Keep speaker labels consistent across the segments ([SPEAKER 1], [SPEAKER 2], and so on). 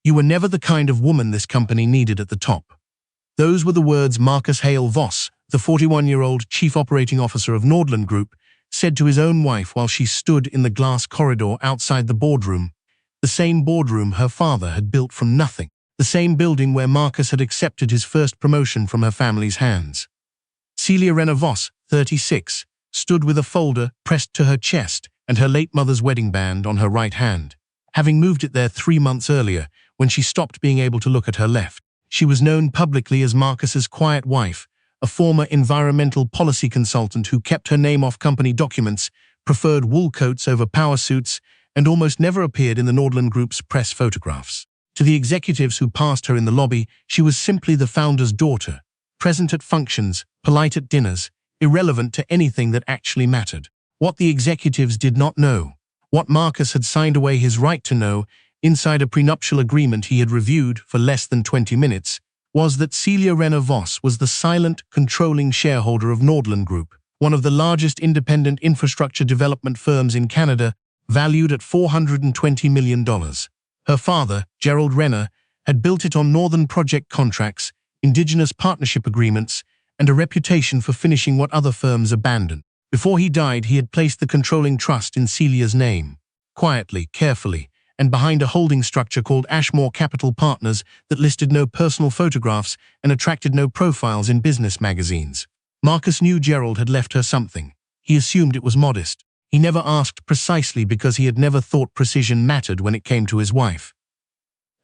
[SPEAKER 1] "You were never the kind of woman this company needed at the top." Those were the words Marcus Hale Voss, the 41-year-old chief operating officer of Nordland Group, said to his own wife while she stood in the glass corridor outside the boardroom, the same boardroom her father had built from nothing, the same building where Marcus had accepted his first promotion from her family's hands. Celia Renner Voss, 36, stood with a folder pressed to her chest and her late mother's wedding band on her right hand. Having moved it there 3 months earlier, when she stopped being able to look at her left, she was known publicly as Marcus's quiet wife, a former environmental policy consultant who kept her name off company documents, preferred wool coats over power suits, and almost never appeared in the Nordland Group's press photographs. To the executives who passed her in the lobby, she was simply the founder's daughter, present at functions, polite at dinners, irrelevant to anything that actually mattered. What the executives did not know, what Marcus had signed away his right to know inside a prenuptial agreement he had reviewed for less than 20 minutes, was that Celia Renner Voss was the silent, controlling shareholder of Nordland Group, one of the largest independent infrastructure development firms in Canada, valued at $420 million. Her father, Gerald Renner, had built it on Northern project contracts, indigenous partnership agreements, and a reputation for finishing what other firms abandoned. Before he died, he had placed the controlling trust in Celia's name, quietly, carefully, and behind a holding structure called Ashmore Capital Partners that listed no personal photographs and attracted no profiles in business magazines. Marcus knew Gerald had left her something. He assumed it was modest. He never asked precisely because he had never thought precision mattered when it came to his wife.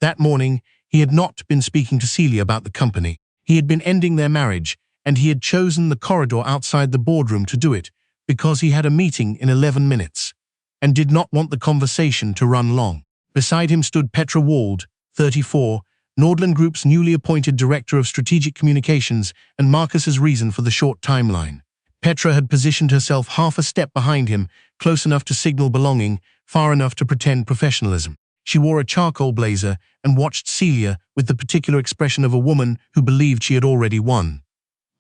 [SPEAKER 1] That morning, he had not been speaking to Celia about the company. He had been ending their marriage, and he had chosen the corridor outside the boardroom to do it because he had a meeting in 11 minutes and did not want the conversation to run long. Beside him stood Petra Wald, 34, Nordland Group's newly appointed Director of Strategic Communications, and Marcus's reason for the short timeline. Petra had positioned herself half a step behind him, close enough to signal belonging, far enough to pretend professionalism. She wore a charcoal blazer and watched Celia with the particular expression of a woman who believed she had already won.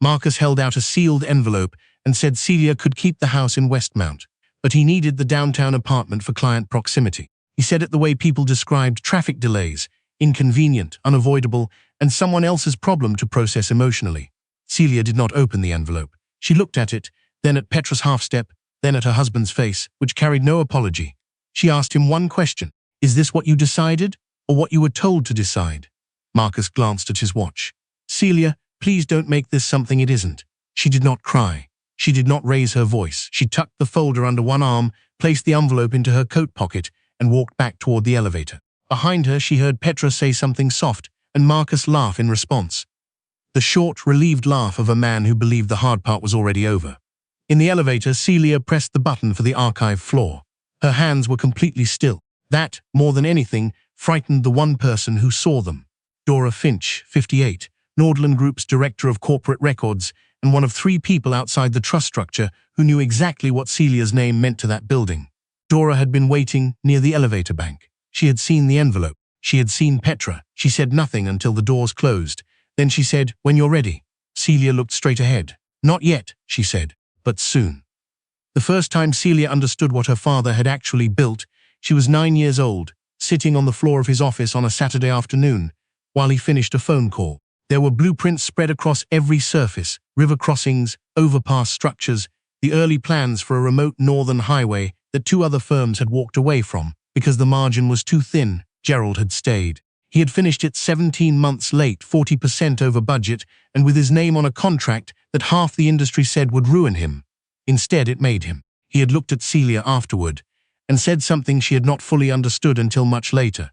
[SPEAKER 1] Marcus held out a sealed envelope and said Celia could keep the house in Westmount, but he needed the downtown apartment for client proximity. He said it the way people described traffic delays, inconvenient, unavoidable, and someone else's problem to process emotionally. Celia did not open the envelope. She looked at it, then at Petra's half-step, then at her husband's face, which carried no apology. She asked him one question: "Is this what you decided, or what you were told to decide?" Marcus glanced at his watch. "Celia, please don't make this something it isn't." She did not cry. She did not raise her voice. She tucked the folder under one arm, placed the envelope into her coat pocket, and walked back toward the elevator. Behind her, she heard Petra say something soft, and Marcus laugh in response. The short, relieved laugh of a man who believed the hard part was already over. In the elevator, Celia pressed the button for the archive floor. Her hands were completely still. That, more than anything, frightened the one person who saw them. Dora Finch, 58, Nordland Group's Director of Corporate Records, and one of 3 people outside the trust structure who knew exactly what Celia's name meant to that building. Dora had been waiting near the elevator bank. She had seen the envelope. She had seen Petra. She said nothing until the doors closed. Then she said, "When you're ready." Celia looked straight ahead. "Not yet," she said, "but soon." The first time Celia understood what her father had actually built, she was 9 years old, sitting on the floor of his office on a Saturday afternoon, while he finished a phone call. There were blueprints spread across every surface, river crossings, overpass structures, the early plans for a remote northern highway that 2 other firms had walked away from. Because the margin was too thin, Gerald had stayed. He had finished it 17 months late, 40% over budget, and with his name on a contract that half the industry said would ruin him. Instead, it made him. He had looked at Celia afterward and said something she had not fully understood until much later.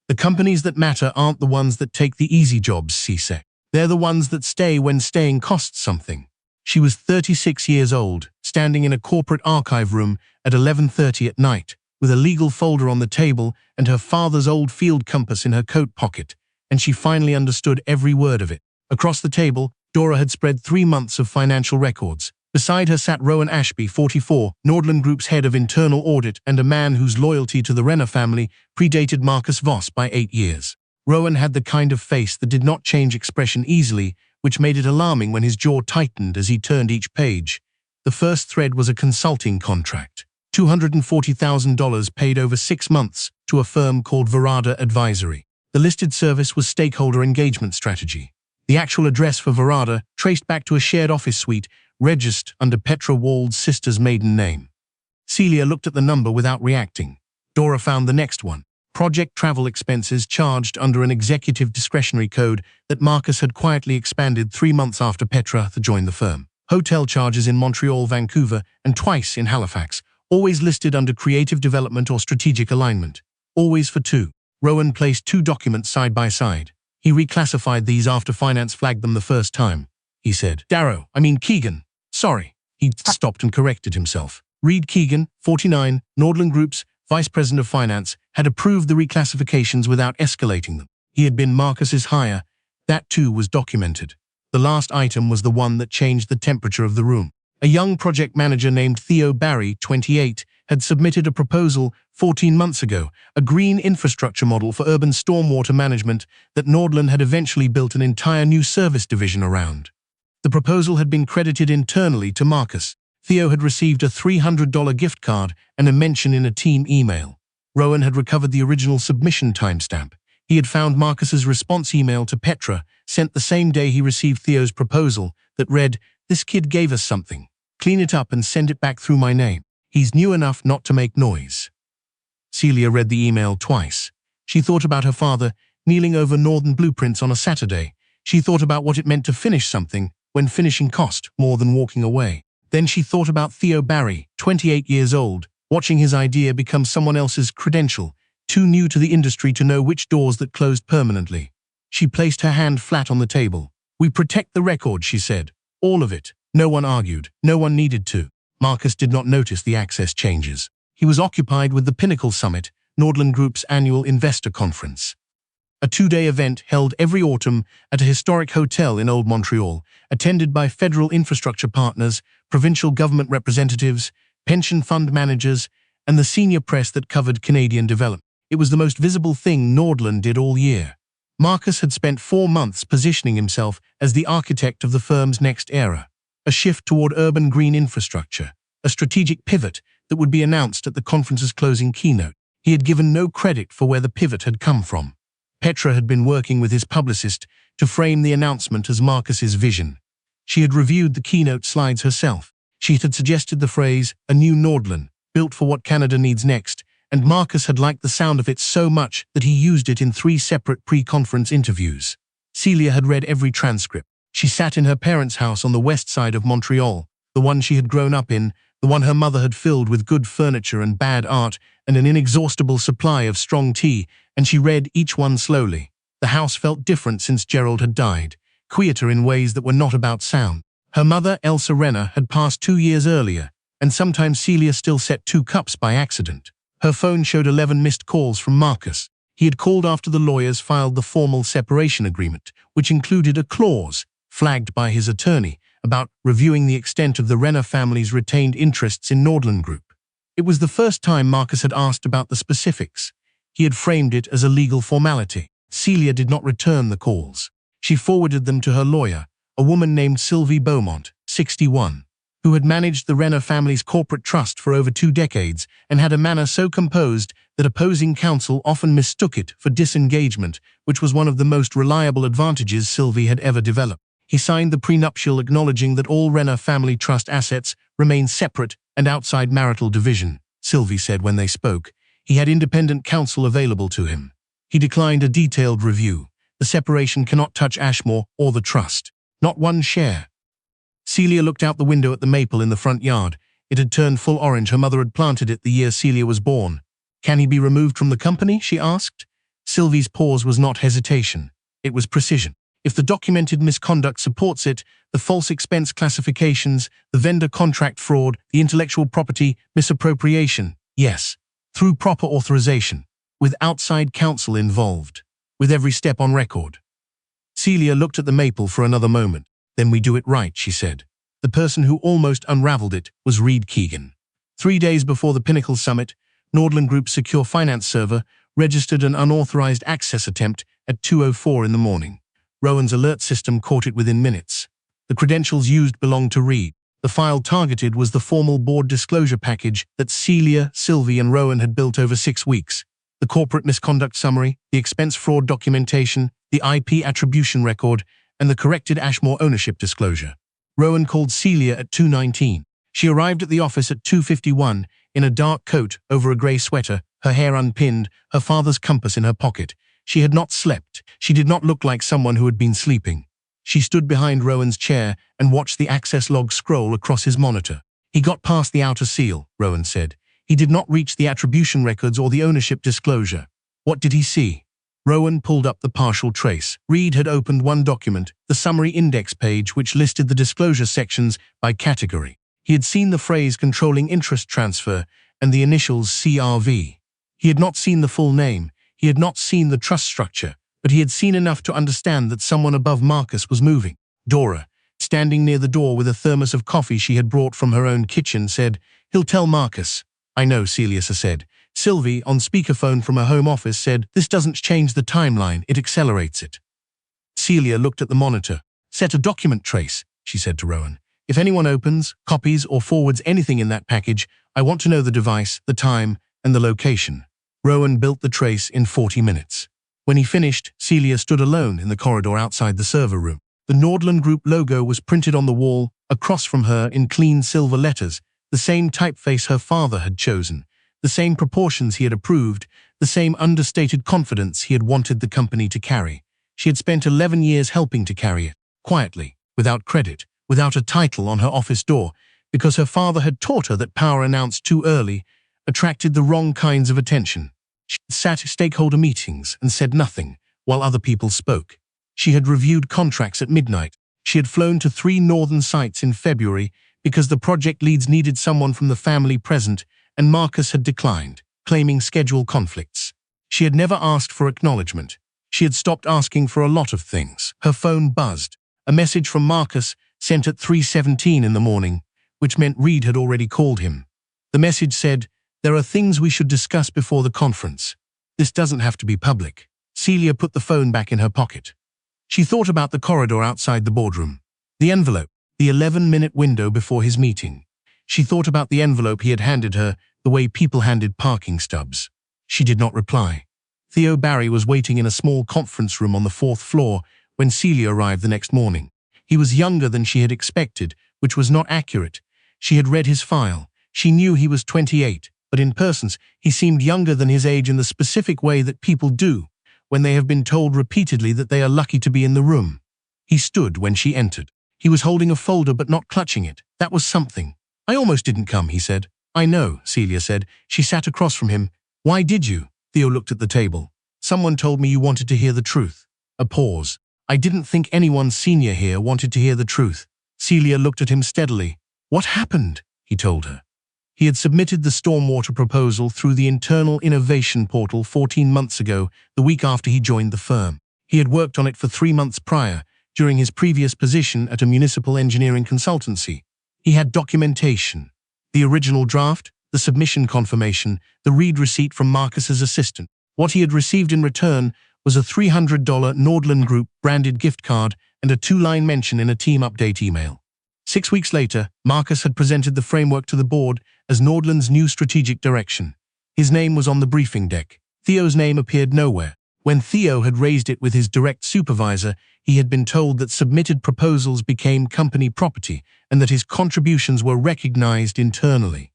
[SPEAKER 1] "The companies that matter aren't the ones that take the easy jobs," she said. "They're the ones that stay when staying costs something." She was 36 years old, standing in a corporate archive room at 11:30 at night, with a legal folder on the table and her father's old field compass in her coat pocket, and she finally understood every word of it. Across the table, Dora had spread 3 months of financial records. Beside her sat Rowan Ashby, 44, Nordland Group's head of internal audit and a man whose loyalty to the Renner family predated Marcus Voss by 8 years. Rowan had the kind of face that did not change expression easily, which made it alarming when his jaw tightened as he turned each page. The first thread was a consulting contract. $240,000 paid over 6 months to a firm called Verada Advisory. The listed service was stakeholder engagement strategy. The actual address for Verada traced back to a shared office suite registered under Petra Wald's sister's maiden name. Celia looked at the number without reacting. Dora found the next one. Project travel expenses charged under an executive discretionary code that Marcus had quietly expanded 3 months after Petra had joined the firm. Hotel charges in Montreal, Vancouver, and twice in Halifax, always listed under creative development or strategic alignment. Always for 2. Rowan placed 2 documents side by side. He reclassified these after finance flagged them the first time. He said, Keegan. Sorry. He stopped and corrected himself. Reed Keegan, 49, Nordland Group's Vice President of Finance, had approved the reclassifications without escalating them. He had been Marcus's hire. That too was documented. The last item was the one that changed the temperature of the room. A young project manager named Theo Barry, 28, had submitted a proposal 14 months ago, a green infrastructure model for urban stormwater management that Nordland had eventually built an entire new service division around. The proposal had been credited internally to Marcus. Theo had received a $300 gift card and a mention in a team email. Rowan had recovered the original submission timestamp. He had found Marcus's response email to Petra, sent the same day he received Theo's proposal, that read, "This kid gave us something. Clean it up and send it back through my name. He's new enough not to make noise." Celia read the email twice. She thought about her father kneeling over Northern blueprints on a Saturday. She thought about what it meant to finish something when finishing cost more than walking away. Then she thought about Theo Barry, 28 years old, watching his idea become someone else's credential, too new to the industry to know which doors that closed permanently. She placed her hand flat on the table. "We protect the record," she said. "All of it." No one argued. No one needed to. Marcus did not notice the access changes. He was occupied with the Pinnacle Summit, Nordland Group's annual investor conference. A 2-day event held every autumn at a historic hotel in Old Montreal, attended by federal infrastructure partners, provincial government representatives, pension fund managers, and the senior press that covered Canadian development. It was the most visible thing Nordland did all year. Marcus had spent 4 months positioning himself as the architect of the firm's next era, a shift toward urban green infrastructure, a strategic pivot that would be announced at the conference's closing keynote. He had given no credit for where the pivot had come from. Petra had been working with his publicist to frame the announcement as Marcus's vision. She had reviewed the keynote slides herself. She had suggested the phrase, "a new Nordland, built for what Canada needs next," and Marcus had liked the sound of it so much that he used it in 3 separate pre-conference interviews. Celia had read every transcript. She sat in her parents' house on the west side of Montreal, the one she had grown up in, the one her mother had filled with good furniture and bad art and an inexhaustible supply of strong tea, and she read each one slowly. The house felt different since Gerald had died, quieter in ways that were not about sound. Her mother, Elsa Renner, had passed 2 years earlier, and sometimes Celia still set 2 cups by accident. Her phone showed 11 missed calls from Marcus. He had called after the lawyers filed the formal separation agreement, which included a clause, flagged by his attorney, about reviewing the extent of the Renner family's retained interests in Nordland Group. It was the first time Marcus had asked about the specifics. He had framed it as a legal formality. Celia did not return the calls. She forwarded them to her lawyer, a woman named Sylvie Beaumont, 61, who had managed the Renner family's corporate trust for over 2 decades and had a manner so composed that opposing counsel often mistook it for disengagement, which was one of the most reliable advantages Sylvie had ever developed. He signed the prenuptial acknowledging that all Renner family trust assets remain separate and outside marital division, Sylvie said when they spoke. He had independent counsel available to him. He declined a detailed review. The separation cannot touch Ashmore or the trust. Not one share. Celia looked out the window at the maple in the front yard. It had turned full orange. Her mother had planted it the year Celia was born. "Can he be removed from the company?" she asked. Sylvie's pause was not hesitation. It was precision. "If the documented misconduct supports it, the false expense classifications, the vendor contract fraud, the intellectual property misappropriation, yes, through proper authorization, with outside counsel involved, with every step on record." Celia looked at the maple for another moment. "Then we do it right," she said. The person who almost unraveled it was Reed Keegan. 3 days before the Pinnacle Summit, Nordland Group's secure finance server registered an unauthorized access attempt at 2:04 in the morning. Rowan's alert system caught it within minutes. The credentials used belonged to Reed. The file targeted was the formal board disclosure package that Celia, Sylvie, and Rowan had built over 6 weeks. the corporate misconduct summary, the expense fraud documentation, the IP attribution record, and the corrected Ashmore ownership disclosure. Rowan called Celia at 2:19. She arrived at the office at 2:51 in a dark coat over a grey sweater, her hair unpinned, her father's compass in her pocket. She had not slept. She did not look like someone who had been sleeping. She stood behind Rowan's chair and watched the access log scroll across his monitor. He got past the outer seal, Rowan said. He did not reach the attribution records or the ownership disclosure. What did he see? Rowan pulled up the partial trace. Reed had opened one document, the summary index page, which listed the disclosure sections by category. He had seen the phrase controlling interest transfer and the initials CRV. He had not seen the full name. He had not seen the trust structure, but he had seen enough to understand that someone above Marcus was moving. Dora, standing near the door with a thermos of coffee she had brought from her own kitchen, said, "He'll tell Marcus." "I know," Celia said. Sylvie, on speakerphone from her home office, said, "This doesn't change the timeline, it accelerates it." Celia looked at the monitor. "Set a document trace," she said to Rowan. "If anyone opens, copies, or forwards anything in that package, I want to know the device, the time, and the location." Rowan built the trace in 40 minutes. When he finished, Celia stood alone in the corridor outside the server room. The Nordland Group logo was printed on the wall across from her in clean silver letters, the same typeface her father had chosen, the same proportions he had approved, the same understated confidence he had wanted the company to carry. She had spent 11 years helping to carry it, quietly, without credit, without a title on her office door, because her father had taught her that power announced too early attracted the wrong kinds of attention. She had sat at stakeholder meetings and said nothing while other people spoke. She had reviewed contracts at midnight. She had flown to 3 northern sites in February because the project leads needed someone from the family present, and Marcus had declined, claiming schedule conflicts. She had never asked for acknowledgement. She had stopped asking for a lot of things. Her phone buzzed. A message from Marcus sent at 3:17 in the morning, which meant Reed had already called him. The message said, "There are things we should discuss before the conference. This doesn't have to be public." Celia put the phone back in her pocket. She thought about the corridor outside the boardroom. The envelope, the 11-minute window before his meeting. She thought about the envelope he had handed her, the way people handed parking stubs. She did not reply. Theo Barry was waiting in a small conference room on the 4th floor when Celia arrived the next morning. He was younger than she had expected, which was not accurate. She had read his file. She knew he was 28, but in person, he seemed younger than his age in the specific way that people do when they have been told repeatedly that they are lucky to be in the room. He stood when she entered. He was holding a folder but not clutching it. That was something. "I almost didn't come," he said. "I know," Celia said. She sat across from him. "Why did you?" Theo looked at the table. "Someone told me you wanted to hear the truth." A pause. "I didn't think anyone senior here wanted to hear the truth." Celia looked at him steadily. "What happened?" he told her. He had submitted the stormwater proposal through the internal innovation portal 14 months ago, the week after he joined the firm. He had worked on it for 3 months prior, during his previous position at a municipal engineering consultancy. He had documentation. The original draft, the submission confirmation, the read receipt from Marcus's assistant. What he had received in return was a $300 Nordland Group branded gift card and a 2-line mention in a team update email. 6 weeks later, Marcus had presented the framework to the board as Nordland's new strategic direction. His name was on the briefing deck. Theo's name appeared nowhere. When Theo had raised it with his direct supervisor, he had been told that submitted proposals became company property and that his contributions were recognized internally.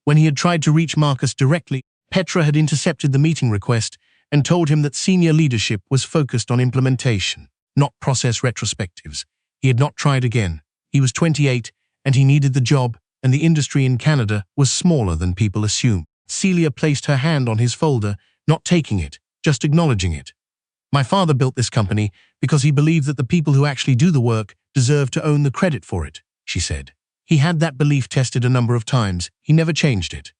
[SPEAKER 1] When he had tried to reach Marcus directly, Petra had intercepted the meeting request and told him that senior leadership was focused on implementation, not process retrospectives. He had not tried again. He was 28, and he needed the job, and the industry in Canada was smaller than people assumed. Celia placed her hand on his folder, not taking it, just acknowledging it. "My father built this company because he believed that the people who actually do the work deserve to own the credit for it," she said. He had that belief tested a number of times. He never changed it.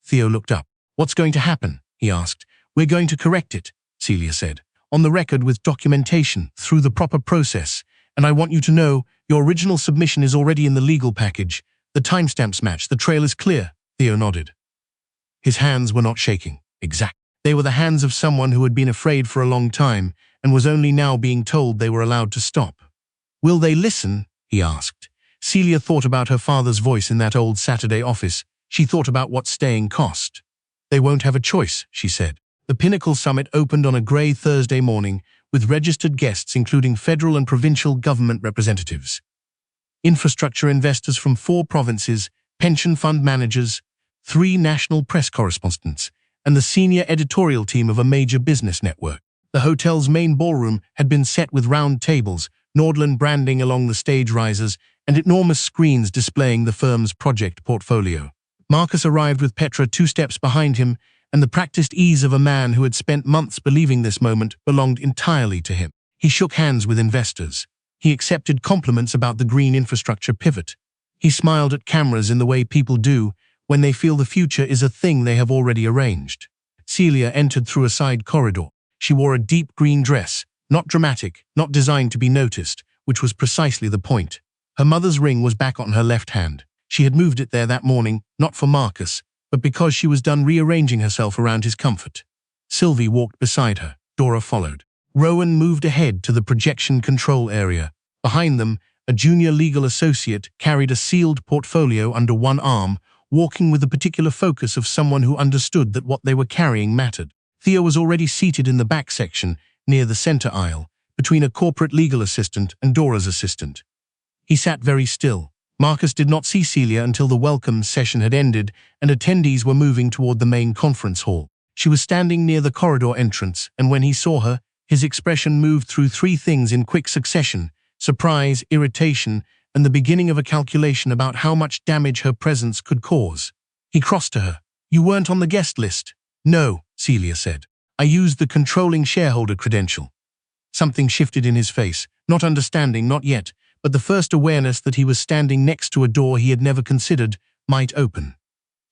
[SPEAKER 1] Theo looked up. "What's going to happen?" he asked. "We're going to correct it," Celia said. "On the record with documentation, through the proper process. And I want you to know, your original submission is already in the legal package. The timestamps match, the trail is clear." Theo nodded. His hands were not shaking. Exact. They were the hands of someone who had been afraid for a long time and was only now being told they were allowed to stop. "Will they listen?" he asked. Celia thought about her father's voice in that old Saturday office. She thought about what staying cost. "They won't have a choice," she said. The Pinnacle Summit opened on a grey Thursday morning with registered guests including federal and provincial government representatives, infrastructure investors from 4 provinces, pension fund managers, 3 national press correspondents, and the senior editorial team of a major business network. The hotel's main ballroom had been set with round tables, Nordland branding along the stage risers, and enormous screens displaying the firm's project portfolio. Marcus arrived with Petra 2 steps behind him, and the practiced ease of a man who had spent months believing this moment belonged entirely to him. He shook hands with investors. He accepted compliments about the green infrastructure pivot. He smiled at cameras in the way people do when they feel the future is a thing they have already arranged. Celia entered through a side corridor. She wore a deep green dress, not dramatic, not designed to be noticed, which was precisely the point. Her mother's ring was back on her left hand. She had moved it there that morning, not for Marcus, but because she was done rearranging herself around his comfort. Sylvie walked beside her. Dora followed. Rowan moved ahead to the projection control area. Behind them, a junior legal associate carried a sealed portfolio under one arm, walking with the particular focus of someone who understood that what they were carrying mattered. Theo was already seated in the back section, near the center aisle, between a corporate legal assistant and Dora's assistant. He sat very still. Marcus did not see Celia until the welcome session had ended and attendees were moving toward the main conference hall. She was standing near the corridor entrance, and when he saw her, his expression moved through 3 things in quick succession: surprise, irritation, and the beginning of a calculation about how much damage her presence could cause. He crossed to her. "You weren't on the guest list." "No," Celia said. "I used the controlling shareholder credential." Something shifted in his face, not understanding, not yet, but the first awareness that he was standing next to a door he had never considered might open.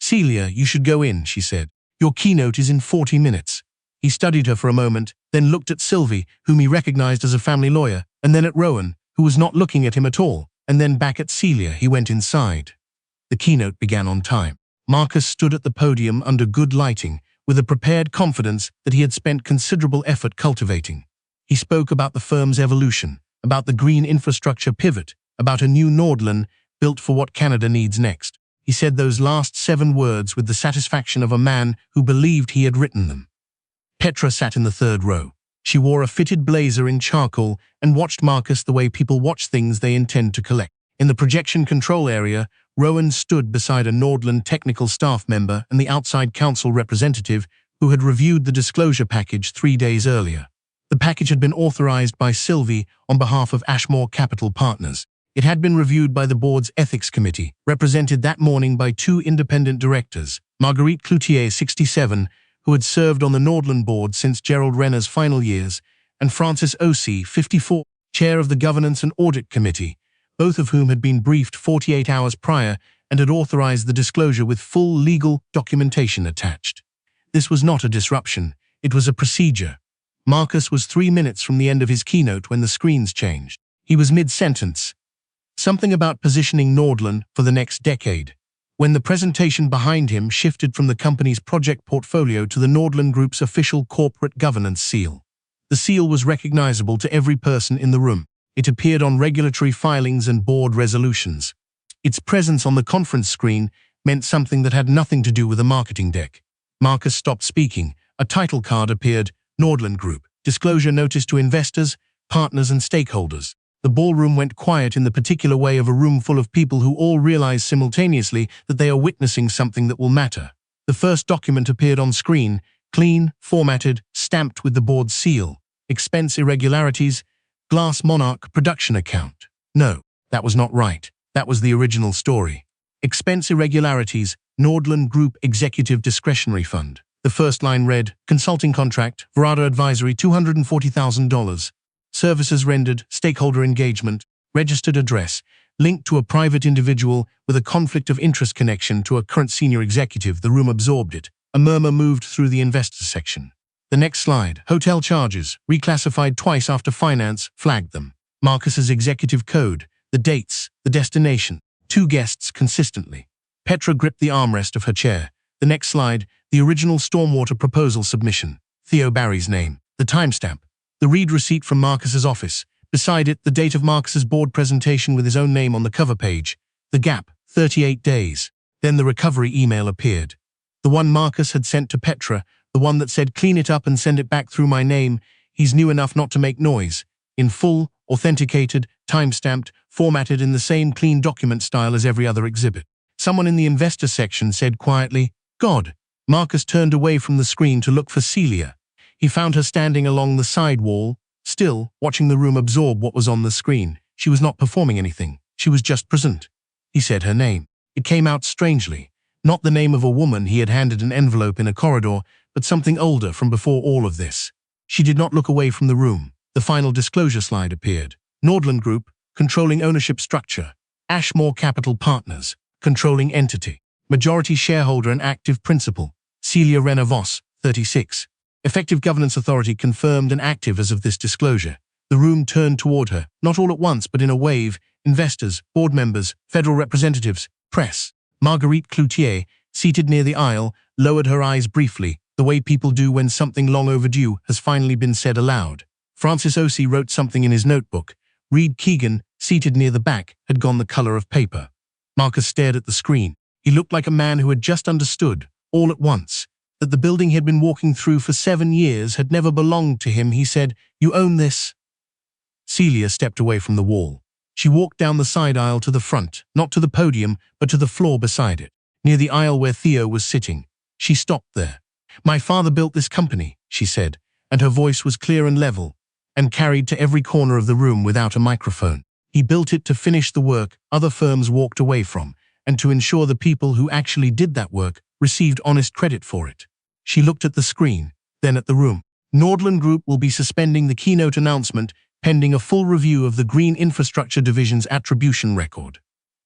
[SPEAKER 1] "Celia, you should go in," she said. "Your keynote is in 40 minutes. He studied her for a moment, then looked at Sylvie, whom he recognized as a family lawyer, and then at Rowan, who was not looking at him at all, and then back at Celia. He went inside. The keynote began on time. Marcus stood at the podium under good lighting, with a prepared confidence that he had spent considerable effort cultivating. He spoke about the firm's evolution, about the green infrastructure pivot, about a new Nordland built for what Canada needs next. He said those last 7 words with the satisfaction of a man who believed he had written them. Petra sat in the 3rd row. She wore a fitted blazer in charcoal and watched Marcus the way people watch things they intend to collect. In the projection control area, Rowan stood beside a Nordland technical staff member and the outside counsel representative who had reviewed the disclosure package 3 days earlier. The package had been authorized by Sylvie on behalf of Ashmore Capital Partners. It had been reviewed by the board's ethics committee, represented that morning by 2 independent directors, Marguerite Cloutier, 67, who had served on the Nordland board since Gerald Renner's final years, and Francis Osei, 54, chair of the Governance and Audit Committee, both of whom had been briefed 48 hours prior and had authorized the disclosure with full legal documentation attached. This was not a disruption, it was a procedure. Marcus was 3 minutes from the end of his keynote when the screens changed. He was mid-sentence. Something about positioning Nordland for the next decade. When the presentation behind him shifted from the company's project portfolio to the Nordland Group's official corporate governance seal. The seal was recognizable to every person in the room. It appeared on regulatory filings and board resolutions. Its presence on the conference screen meant something that had nothing to do with a marketing deck. Marcus stopped speaking. A title card appeared, Nordland Group, disclosure notice to investors, partners and stakeholders. The ballroom went quiet in the particular way of a room full of people who all realize simultaneously that they are witnessing something that will matter. The first document appeared on screen, clean, formatted, stamped with the board's seal. Expense irregularities, Glass Monarch production account. No, that was not right. That was the original story. Expense irregularities, Nordland Group Executive Discretionary Fund. The first line read, consulting contract, Verada Advisory, $240,000. Services rendered, stakeholder engagement, registered address, linked to a private individual with a conflict of interest connection to a current senior executive. The room absorbed it. A murmur moved through the investors section. The next slide, hotel charges, reclassified twice after finance flagged them. Marcus's executive code, the dates, the destination, 2 guests consistently. Petra gripped the armrest of her chair. The next slide, the original stormwater proposal submission, Theo Barry's name, the timestamp, the read receipt from Marcus's office, beside it the date of Marcus's board presentation with his own name on the cover page, the gap, 38 days. Then the recovery email appeared. The one Marcus had sent to Petra, The one that said, "Clean it up and send it back through my name. He's new enough not to make noise." In full, authenticated, time-stamped, formatted in the same clean document style as every other exhibit. Someone in the investor section said quietly, "God." Marcus turned away from the screen to look for Celia. He found her standing along the side wall, still, watching the room absorb what was on the screen. She was not performing anything. She was just present. He said her name. It came out strangely. Not the name of a woman he had handed an envelope in a corridor, but something older from before all of this. She did not look away from the room. The final disclosure slide appeared. Nordland Group, controlling ownership structure. Ashmore Capital Partners, controlling entity. Majority shareholder and active principal. Celia Renner Voss, 36. Effective governance authority confirmed and active as of this disclosure. The room turned toward her, not all at once but in a wave. Investors, board members, federal representatives, press. Marguerite Cloutier, seated near the aisle, lowered her eyes briefly, the way people do when something long overdue has finally been said aloud. Francis Osei wrote something in his notebook. Reed Keegan, seated near the back, had gone the color of paper. Marcus stared at the screen. He looked like a man who had just understood, all at once, that the building he had been walking through for 7 years had never belonged to him. He said, "You own this?" Celia stepped away from the wall. She walked down the side aisle to the front, not to the podium, but to the floor beside it, near the aisle where Theo was sitting. She stopped there. "My father built this company," she said, and her voice was clear and level, and carried to every corner of the room without a microphone. "He built it to finish the work other firms walked away from, and to ensure the people who actually did that work received honest credit for it." She looked at the screen, then at the room. Nordland Group will be suspending the keynote announcement pending a full review of the Green Infrastructure Division's attribution record.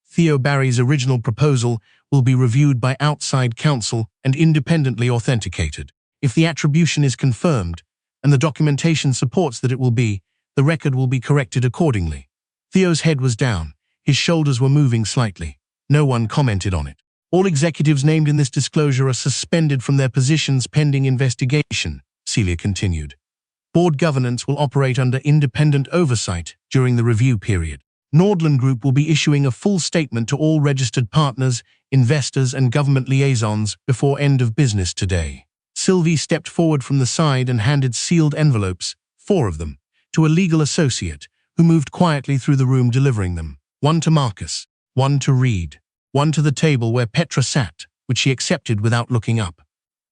[SPEAKER 1] Theo Barry's original proposal will be reviewed by outside counsel and independently authenticated. If the attribution is confirmed, and the documentation supports that it will be, the record will be corrected accordingly. Theo's head was down. His shoulders were moving slightly. No one commented on it. "All executives named in this disclosure are suspended from their positions pending investigation," Celia continued. "Board governance will operate under independent oversight during the review period. Nordland Group will be issuing a full statement to all registered partners, investors, and government liaisons before end of business today." Sylvie stepped forward from the side and handed sealed envelopes, 4 of them, to a legal associate, who moved quietly through the room delivering them. One to Marcus, one to Reed, one to the table where Petra sat, which she accepted without looking up.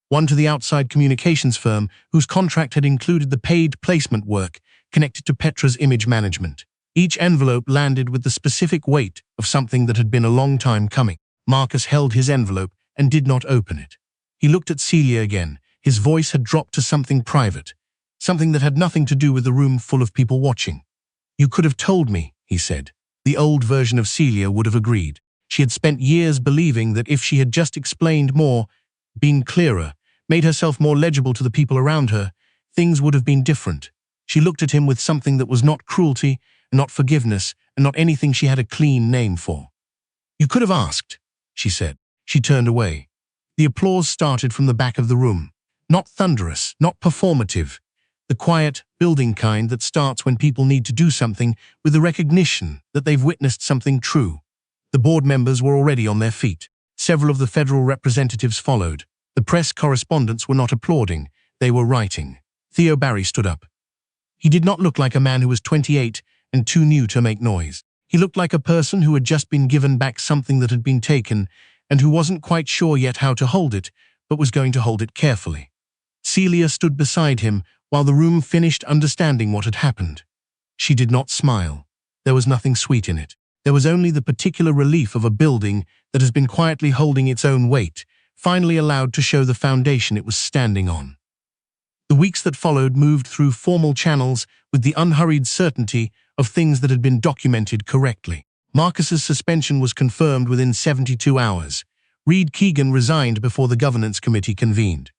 [SPEAKER 1] One to the outside communications firm whose contract had included the paid placement work connected to Petra's image management. Each envelope landed with the specific weight of something that had been a long time coming. Marcus held his envelope and did not open it. He looked at Celia again. His voice had dropped to something private, something that had nothing to do with the room full of people watching. "You could have told me," he said. The old version of Celia would have agreed. She had spent years believing that if she had just explained more, been clearer, made herself more legible to the people around her, things would have been different. She looked at him with something that was not cruelty, not forgiveness, and not anything she had a clean name for. "You could have asked," she said. She turned away. The applause started from the back of the room. Not thunderous, not performative. The quiet, building kind that starts when people need to do something with the recognition that they've witnessed something true. The board members were already on their feet. Several of the federal representatives followed. The press correspondents were not applauding. They were writing. Theo Barry stood up. He did not look like a man who was 28 and too new to make noise. He looked like a person who had just been given back something that had been taken and who wasn't quite sure yet how to hold it, but was going to hold it carefully. Celia stood beside him while the room finished understanding what had happened. She did not smile. There was nothing sweet in it. There was only the particular relief of a building that has been quietly holding its own weight, finally allowed to show the foundation it was standing on. The weeks that followed moved through formal channels with the unhurried certainty of things that had been documented correctly. Marcus's suspension was confirmed within 72 hours. Reed Keegan resigned before the governance committee convened.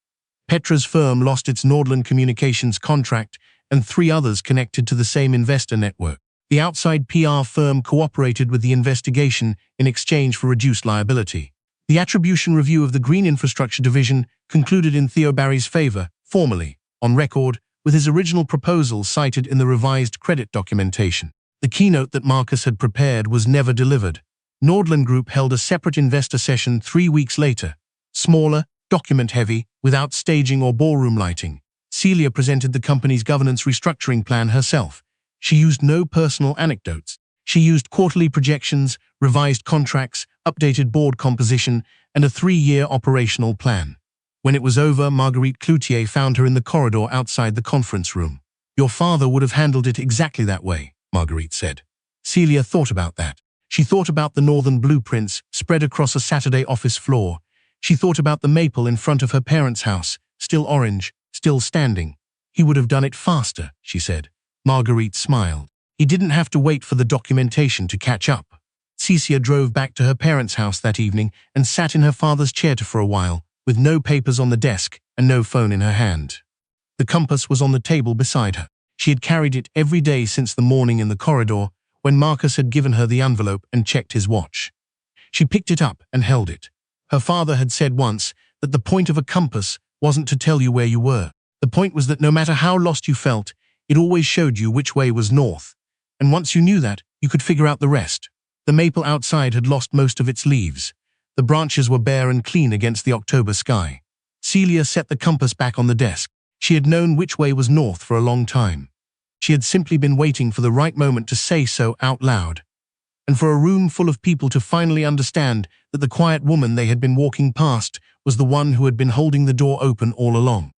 [SPEAKER 1] Petra's firm lost its Nordland Communications contract and 3 others connected to the same investor network. The outside PR firm cooperated with the investigation in exchange for reduced liability. The attribution review of the Green Infrastructure Division concluded in Theo Barry's favor, formally, on record, with his original proposal cited in the revised credit documentation. The keynote that Marcus had prepared was never delivered. Nordland Group held a separate investor session 3 weeks later. Smaller, document-heavy, without staging or ballroom lighting. Celia presented the company's governance restructuring plan herself. She used no personal anecdotes. She used quarterly projections, revised contracts, updated board composition, and a 3-year operational plan. When it was over, Marguerite Cloutier found her in the corridor outside the conference room. "Your father would have handled it exactly that way," Marguerite said. Celia thought about that. She thought about the northern blueprints spread across a Saturday office floor. She thought about the maple in front of her parents' house, still orange, still standing. "He would have done it faster," she said. Marguerite smiled. He didn't have to wait for the documentation to catch up. Celia drove back to her parents' house that evening and sat in her father's chair for a while, with no papers on the desk and no phone in her hand. The compass was on the table beside her. She had carried it every day since the morning in the corridor, when Marcus had given her the envelope and checked his watch. She picked it up and held it. Her father had said once that the point of a compass wasn't to tell you where you were. The point was that no matter how lost you felt, it always showed you which way was north. And once you knew that, you could figure out the rest. The maple outside had lost most of its leaves. The branches were bare and clean against the October sky. Celia set the compass back on the desk. She had known which way was north for a long time. She had simply been waiting for the right moment to say so out loud, and for a room full of people to finally understand that the quiet woman they had been walking past was the one who had been holding the door open all along.